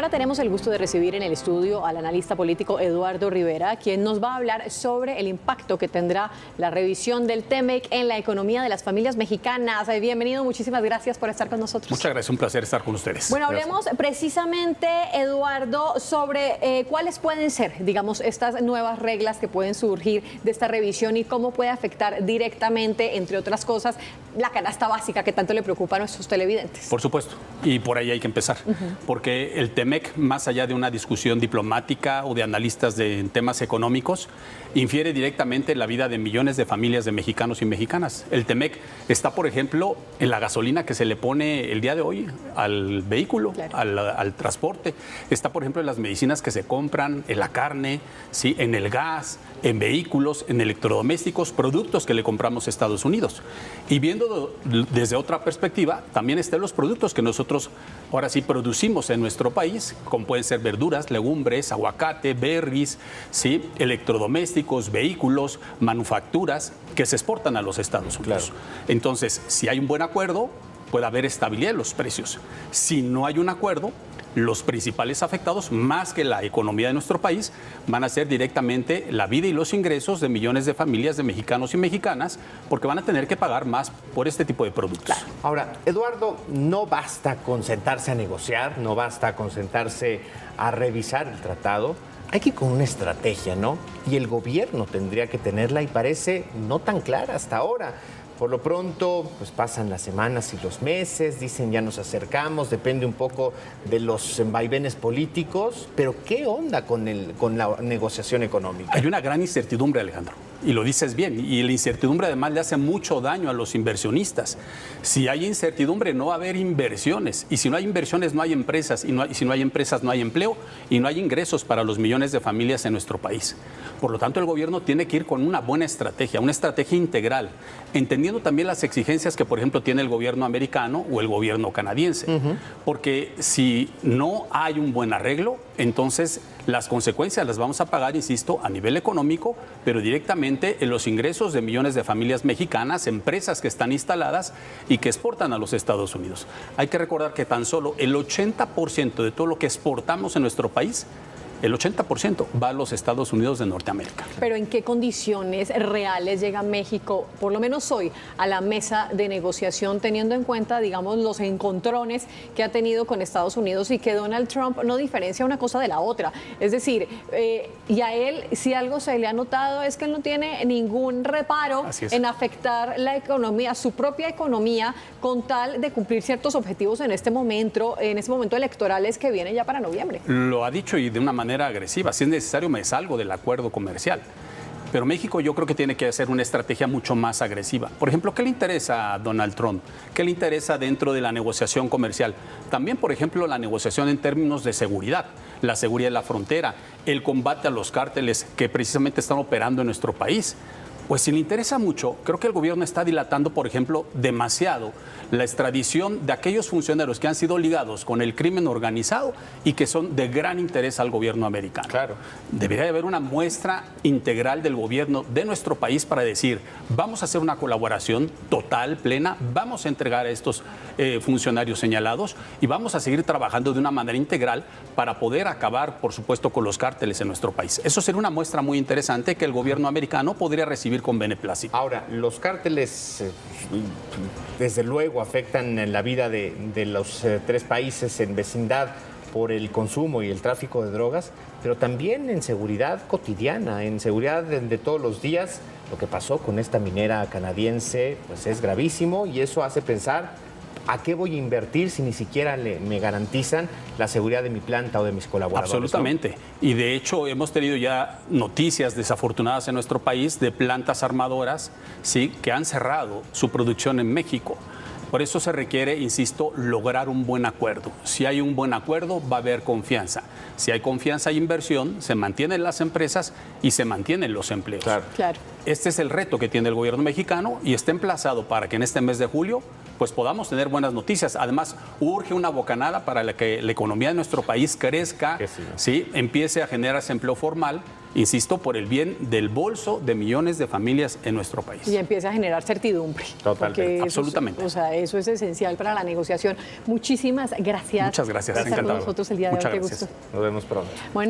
ahora tenemos el gusto de recibir en el estudio al analista político Eduardo Rivera, quien nos va a hablar sobre el impacto que tendrá la revisión del TEMEC en la economía de las familias mexicanas. Bienvenido, muchísimas gracias por estar con nosotros. Muchas gracias, un placer estar con ustedes. Bueno, hablemos precisamente, Eduardo, sobre cuáles pueden ser, digamos, estas nuevas reglas que pueden surgir de esta revisión y cómo puede afectar directamente, entre otras cosas, la canasta básica que tanto le preocupa a nuestros televidentes. Por supuesto, y por ahí hay que empezar, porque el TEMEC, más allá de una discusión diplomática o de analistas de temas económicos, infiere directamente en la vida de millones de familias de mexicanos y mexicanas. El TEMEC está, por ejemplo, en la gasolina que se le pone el día de hoy al vehículo, claro, al transporte. Está, por ejemplo, en las medicinas que se compran, en la carne, ¿sí?, en el gas, en vehículos, en electrodomésticos, productos que le compramos a Estados Unidos. Y viendo desde otra perspectiva, también están los productos que nosotros ahora sí producimos en nuestro país, como pueden ser verduras, legumbres, aguacate, berries, ¿sí?, electrodomésticos, vehículos, manufacturas que se exportan a los Estados Unidos. Claro. Entonces, si hay un buen acuerdo, puede haber estabilidad en los precios. Si no hay un acuerdo, los principales afectados, más que la economía de nuestro país, van a ser directamente la vida y los ingresos de millones de familias de mexicanos y mexicanas, porque van a tener que pagar más por este tipo de productos. Claro. Ahora, Eduardo, no basta con sentarse a negociar, no basta con sentarse a revisar el tratado. Hay que ir con una estrategia, ¿no? Y el gobierno tendría que tenerla y parece no tan clara hasta ahora. Por lo pronto, pues pasan las semanas y los meses, dicen ya nos acercamos, depende un poco de los vaivenes políticos, pero ¿qué onda con la negociación económica? Hay una gran incertidumbre, Alejandro, y lo dices bien, y la incertidumbre además le hace mucho daño a los inversionistas. Si hay incertidumbre no va a haber inversiones, y si no hay inversiones no hay empresas, y si no hay empresas no hay empleo, y no hay ingresos para los millones de familias en nuestro país. Por lo tanto, el gobierno tiene que ir con una buena estrategia, una estrategia integral, entendiendo también las exigencias que, por ejemplo, tiene el gobierno americano o el gobierno canadiense. Porque si no hay un buen arreglo, entonces las consecuencias las vamos a pagar, insisto, a nivel económico, pero directamente en los ingresos de millones de familias mexicanas, empresas que están instaladas y que exportan a los Estados Unidos. Hay que recordar que tan solo el 80% de todo lo que exportamos en nuestro país, el 80% va a los Estados Unidos de Norteamérica. Pero ¿en qué condiciones reales llega México, por lo menos hoy, a la mesa de negociación, teniendo en cuenta, digamos, los encontrones que ha tenido con Estados Unidos y que Donald Trump no diferencia una cosa de la otra? Es decir, y a él, si algo se le ha notado, es que él no tiene ningún reparo en afectar la economía, su propia economía, con tal de cumplir ciertos objetivos en este momento electorales que viene ya para noviembre. Lo ha dicho, y de una manera agresiva. Si es necesario, me salgo del acuerdo comercial. Pero México yo creo que tiene que hacer una estrategia mucho más agresiva. Por ejemplo, ¿qué le interesa a Donald Trump? ¿Qué le interesa dentro de la negociación comercial? También, por ejemplo, la negociación en términos de seguridad, la seguridad de la frontera, el combate a los cárteles que precisamente están operando en nuestro país. Pues si le interesa mucho, creo que el gobierno está dilatando, por ejemplo, demasiado la extradición de aquellos funcionarios que han sido ligados con el crimen organizado y que son de gran interés al gobierno americano. Claro. Debería haber una muestra integral del gobierno de nuestro país para decir, vamos a hacer una colaboración total, plena, vamos a entregar a estos funcionarios señalados y vamos a seguir trabajando de una manera integral para poder acabar, por supuesto, con los cárteles en nuestro país. Eso sería una muestra muy interesante que el gobierno americano podría recibir con beneplácito. Ahora, los cárteles, desde luego, afectan en la vida de los tres países en vecindad por el consumo y el tráfico de drogas, pero también en seguridad cotidiana, en seguridad de todos los días. Lo que pasó con esta minera canadiense, pues es gravísimo, y eso hace pensar, ¿a qué voy a invertir si ni siquiera me garantizan la seguridad de mi planta o de mis colaboradores? Absolutamente. ¿No? Y de hecho hemos tenido ya noticias desafortunadas en nuestro país de plantas armadoras, ¿sí?, que han cerrado su producción en México. Por eso se requiere, insisto, lograr un buen acuerdo. Si hay un buen acuerdo, va a haber confianza. Si hay confianza y inversión, se mantienen las empresas y se mantienen los empleos. Claro. Este es el reto que tiene el gobierno mexicano y está emplazado para que en este mes de julio pues podamos tener buenas noticias. Además, urge una bocanada para que la economía de nuestro país crezca, ¿sí?, empiece a generarse empleo formal insisto, por el bien del bolso de millones de familias en nuestro país. Y empieza a generar certidumbre. Totalmente, absolutamente. Eso es esencial para la negociación. Muchísimas gracias. Muchas gracias, por estar con encantado. nosotros el día de hoy. Muchas Qué gracias. gusto. Nos vemos pronto. Bueno.